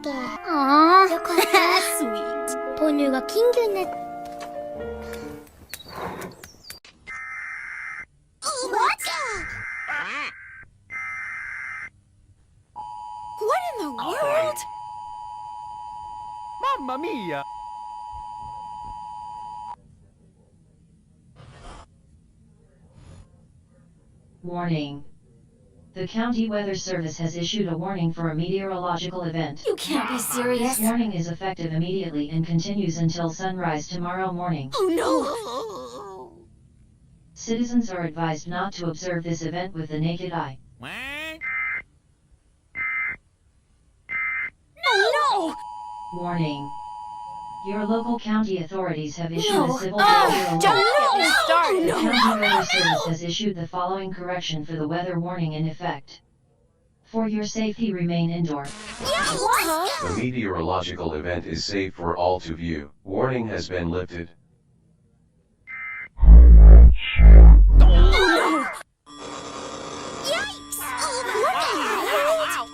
け。ああ、よかった。sweet。ポニョが金魚になっWhat in the world? Mamma mia! Warning. The County Weather Service has issued a warning for a meteorological event. You can't be serious. This warning is effective immediately and continues until sunrise tomorrow morning. Oh no! Citizens are advised not to observe this event with the naked eye. Oh Warning. Your local county authorities have issued no! a civil danger alert. Don't get me started! The County Weather Service has issued the following correction for the weather warning in effect. For your safety, remain indoor. Huh? The meteorological event is safe for all to view. Warning has been lifted. No! Yikes! What the hell?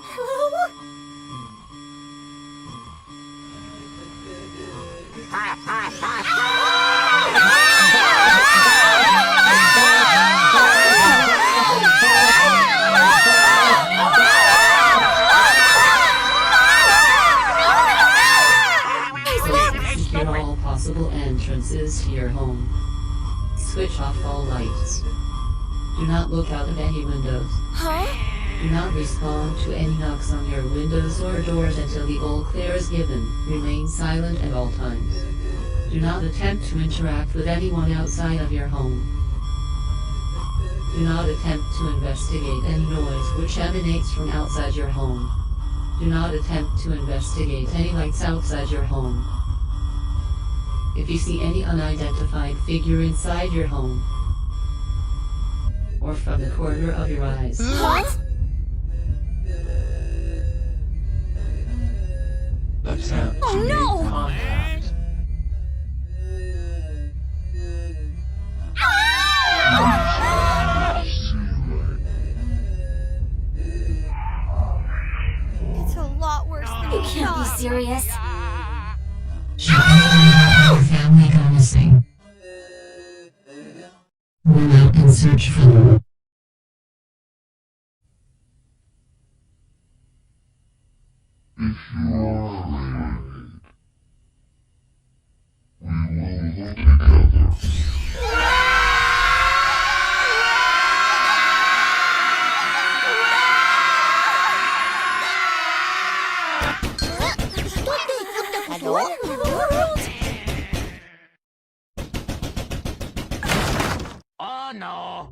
Secure all possible entrances to your home. Switch off all lights. Do not look out of any windows. Huh? Do not respond to any knocks on your windows or doors until the all clear is given. Remain silent at all times. Do not attempt to interact with anyone outside of your home. Do not attempt to investigate any noise which emanates from outside your home. Do not attempt to investigate any lights outside your home. If you see any unidentified figure inside your home, or from the corner of your eyes, What? Attempt Oh to make no! contact. It's a lot worse than You can't be serious. your family go missing. Run out and search for them. If you are afraid, we will look together. What in the world? Oh no!